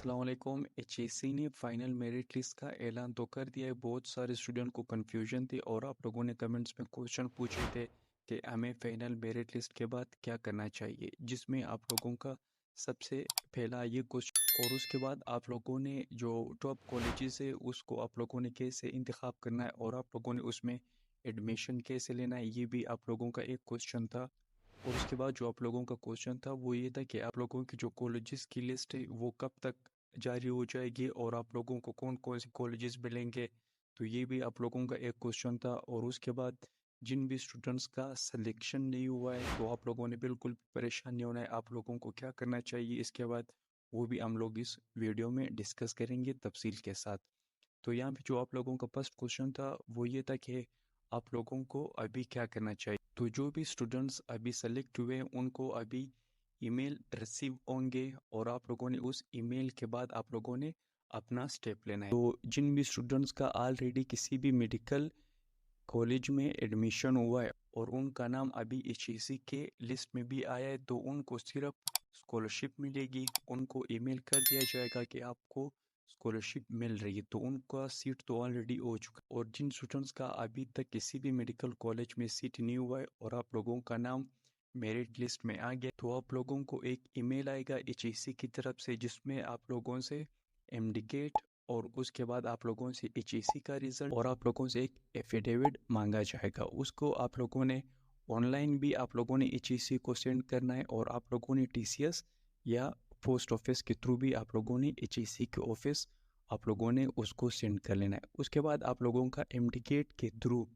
अस्सलाम वालेकुम। एचएससी ने फाइनल मेरिट लिस्ट का ऐलान तो कर दिया है। बहुत सारे स्टूडेंट को कन्फ्यूजन थी और आप लोगों ने कमेंट्स में क्वेश्चन पूछे थे कि हमें फाइनल मेरिट लिस्ट के बाद क्या करना चाहिए, जिसमें आप लोगों का सबसे पहला ये क्वेश्चन और उसके बाद आप लोगों ने जो टॉप कॉलेजेस है उसको आप लोगों ने कैसे इंतखाब करना है और आप लोगों ने उसमें एडमिशन कैसे लेना है, ये भी आप लोगों का एक क्वेश्चन था। और उसके बाद जो आप लोगों का क्वेश्चन था वो ये था कि आप लोगों की जो कॉलेजेस की लिस्ट है वो कब तक जारी हो जाएगी और आप लोगों को कौन कौन से कॉलेजेस मिलेंगे, तो ये भी आप लोगों का एक क्वेश्चन था। और उसके बाद जिन भी स्टूडेंट्स का सिलेक्शन नहीं हुआ है तो आप लोगों ने बिल्कुल परेशान नहीं होना है, आप लोगों को क्या करना चाहिए इसके बाद वो भी हम लोग इस वीडियो में डिस्कस करेंगे तफसील के साथ। तो यहाँ पे जो आप लोगों का फर्स्ट क्वेश्चन था वो ये था कि आप लोगों को अभी क्या करना चाहिए। तो जो भी स्टूडेंट्स अभी सेलेक्ट हुए हैं उनको अभी ईमेल रिसीव होंगे और आप लोगों ने उस ईमेल के बाद आप लोगों ने अपना स्टेप लेना है। तो जिन भी स्टूडेंट्स का ऑलरेडी किसी भी मेडिकल कॉलेज में एडमिशन हुआ है और उनका नाम अभी एचईसी के लिस्ट में भी आया है तो उनको सिर्फ स्कॉलरशिप मिलेगी। उनको ईमेल कर दिया जाएगा कि आपको स्कॉलरशिप मिल रही है, तो उनका सीट तो ऑलरेडी हो चुका है। और जिन स्टूडेंट्स का अभी तक किसी भी मेडिकल कॉलेज में सीट नहीं हुआ है और आप लोगों का नाम मेरिट लिस्ट में आ गया तो आप लोगों को एक ईमेल आएगा एचईसी की तरफ से जिसमें आप लोगों से एमडीकेट और उसके बाद आप लोगों से एचईसी का रिजल्ट और आप लोगों से एक एफिडेविट मांगा जाएगा। उसको आप लोगों ने ऑनलाइन भी आप लोगों ने एचईसी को सेंड करना है और आप लोगों ने टीसीएस या पोस्ट ऑफिस के थ्रू भी आप लोगों ने एचईसी के ऑफिस आप लोगों ने उसको सेंड कर लेना है। उसके बाद आप लोगों का एमडीकेट के थ्रू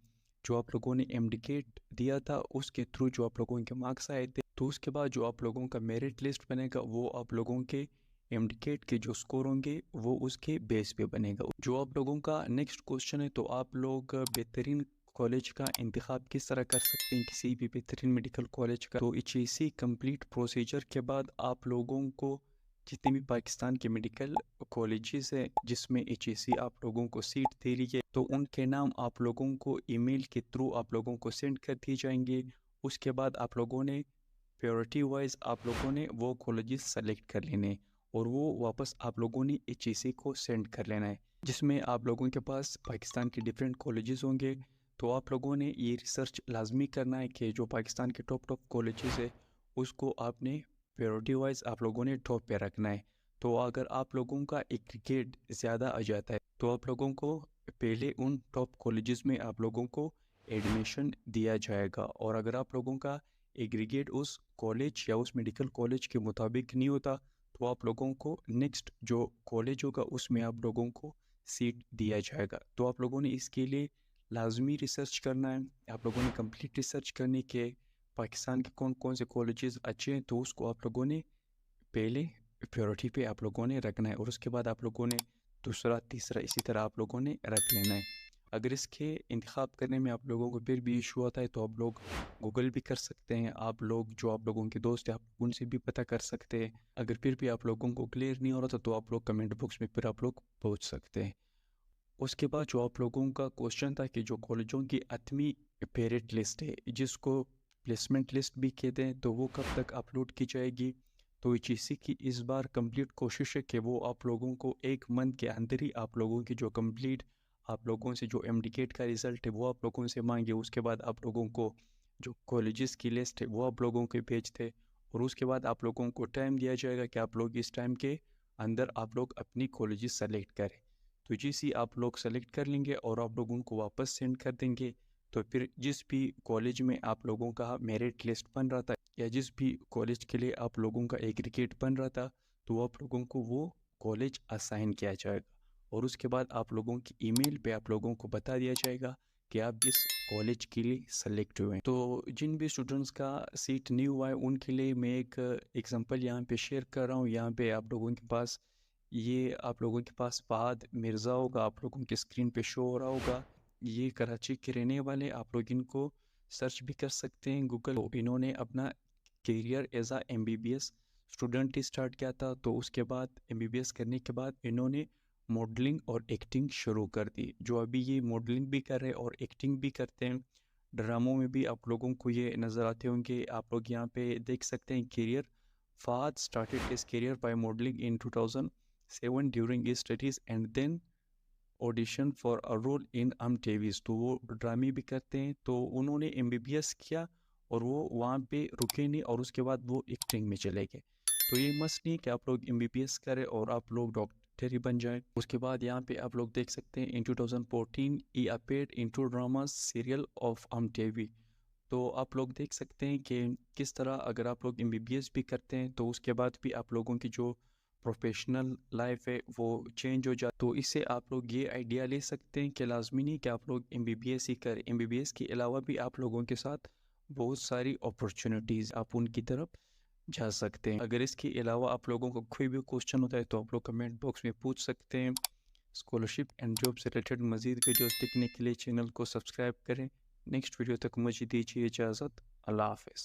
जो आप लोगों ने एमडीकेट दिया था उसके थ्रू जो आप लोगों के मार्क्स आए थे तो उसके बाद जो आप लोगों का मेरिट लिस्ट बनेगा वो आप लोगों के एमडीकेट के जो स्कोर होंगे वो उसके बेस पे बनेगा। जो आप लोगों का नेक्स्ट क्वेश्चन है तो आप लोग बेहतरीन कॉलेज का इंतखाब किस तरह कर सकते हैं किसी भी बेहतरीन मेडिकल कॉलेज का। तो एचईसी कंप्लीट प्रोसीजर के बाद आप लोगों को जितने भी पाकिस्तान के मेडिकल कॉलेजेस हैं जिसमें एचईसी आप लोगों को सीट दे रही है तो उनके नाम आप लोगों को ईमेल के थ्रू आप लोगों को सेंड कर दिए जाएंगे। उसके बाद आप लोगों ने प्रायोरिटी वाइज आप लोगों ने वो कॉलेजेस सेलेक्ट कर लेने और वो वापस आप लोगों ने एचईसी को सेंड कर लेना है जिसमें आप लोगों के पास पाकिस्तान के डिफरेंट कॉलेजेस होंगे। तो आप लोगों ने ये रिसर्च लाजमी करना है कि जो पाकिस्तान के टॉप कॉलेजेस है उसको आपने प्रायोरिटी वाइज आप लोगों ने टॉप पे रखना है। तो अगर आप लोगों का एग्रीगेट ज़्यादा आ जाता है तो आप लोगों को पहले उन टॉप कॉलेजेस में आप लोगों को एडमिशन दिया जाएगा और अगर आप लोगों का एग्रीगेट उस कॉलेज या उस मेडिकल कॉलेज के मुताबिक नहीं होता तो आप लोगों को नेक्स्ट जो कॉलेज होगा उसमें आप लोगों को सीट दिया जाएगा। तो आप लोगों ने इसके लिए लाजमी रिसर्च करना है। आप लोगों ने कंप्लीट रिसर्च करने के पाकिस्तान के कौन कौन से कॉलेजेस अच्छे हैं तो उसको आप लोगों ने पहले प्रायोरिटी पे आप लोगों ने रखना है और उसके बाद आप लोगों ने दूसरा तीसरा इसी तरह आप लोगों ने रख लेना है। अगर इसके इंतखाब करने में आप लोगों को फिर भी इशू आता है तो आप लोग गूगल भी कर सकते हैं, आप लोग जो आप लोगों के दोस्त हैं आप उनसे भी पता कर सकते हैं। अगर फिर भी आप लोगों को क्लियर नहीं हो रहा था तो आप लोग कमेंट बॉक्स में फिर आप लोग पूछ सकते हैं। उसके बाद जो आप लोगों का क्वेश्चन था कि जो कॉलेजों की अतमी मेरिट लिस्ट है जिसको प्लेसमेंट लिस्ट भी कहते हैं तो वो कब तक अपलोड की जाएगी। तो एचईसी की इस बार कंप्लीट कोशिश है कि वो आप लोगों को एक मंथ के अंदर ही आप लोगों की जो कंप्लीट आप लोगों से जो एमडीकेट का रिज़ल्ट है वो आप लोगों से मांगे। उसके बाद आप लोगों को जो कॉलेजेस की लिस्ट है वो आप लोगों के भेजते और उसके बाद आप लोगों को टाइम दिया जाएगा कि आप लोग इस टाइम के अंदर आप लोग अपनी कॉलेजेस सेलेक्ट करें। तो जैसे आप लोग सेलेक्ट कर लेंगे और आप लोग उनको वापस सेंड कर देंगे तो फिर जिस भी कॉलेज में आप लोगों का मेरिट लिस्ट बन रहा था या जिस भी कॉलेज के लिए आप लोगों का एग्रीगेट बन रहा था तो आप लोगों को वो कॉलेज असाइन किया जाएगा और उसके बाद आप लोगों की ईमेल पे आप लोगों को बता दिया जाएगा कि आप इस कॉलेज के लिए सेलेक्ट हुए हैं। तो जिन भी स्टूडेंट्स का सीट नहीं हुआ है उनके लिए मैं एक एग्जांपल यहाँ पे शेयर कर रहा हूँ। यहाँ पे आप लोगों के पास ये आप लोगों के पास फहद मिर्ज़ा होगा, आप लोगों के स्क्रीन पे शो हो रहा होगा। ये कराची के रहने वाले, आप लोग इनको सर्च भी कर सकते हैं गूगल। तो इन्होंने अपना करियर एज आ एमबीबीएस स्टूडेंट स्टार्ट किया था तो उसके बाद एमबीबीएस करने के बाद इन्होंने मॉडलिंग और एक्टिंग शुरू कर दी। जो अभी ये मॉडलिंग भी कर रहे हैं और एक्टिंग भी करते हैं, ड्रामों में भी आप लोगों को ये नज़र आते होंगे। आप लोग यहाँ पे देख सकते हैं career Fahad started his career by modeling in 2000 7 during his studies and then audition for a role in टेवीज। तो वो ड्रामे भी करते हैं। तो उन्होंने एमबीबीएस किया और वो वहाँ पे रुके नहीं और उसके बाद वो एक्टिंग में चले गए। तो ये मस्त नहीं कि आप लोग एमबीबीएस करें और आप लोग डॉक्टर ही बन जाए। उसके बाद यहाँ पे आप लोग देख सकते हैं in 2014 he appeared in two drama serial of TV. तो आप लोग देख सकते हैं कि किस तरह अगर आप लोग एमबीबीएस भी करते हैं तो उसके बाद भी आप लोगों की जो प्रोफेशनल लाइफ है वो चेंज हो जाती। तो इससे आप लोग ये आइडिया ले सकते हैं कि लाजमी नहीं कि आप लोग एमबीबीएस ही करें। एमबीबीएस के अलावा भी आप लोगों के साथ बहुत सारी अपॉर्चुनिटीज़ आप उनकी तरफ जा सकते हैं। अगर इसके अलावा आप लोगों को कोई भी क्वेश्चन होता है तो आप लोग कमेंट बॉक्स में पूछ सकते हैं। स्कॉलरशिप एंड जॉब से रिलेटेड मज़ीद वीडियोस देखने के लिए चैनल को सब्सक्राइब करें। नेक्स्ट वीडियो तक मुझे दीजिए इजाज़त। अल्लाह हाफ़िज़।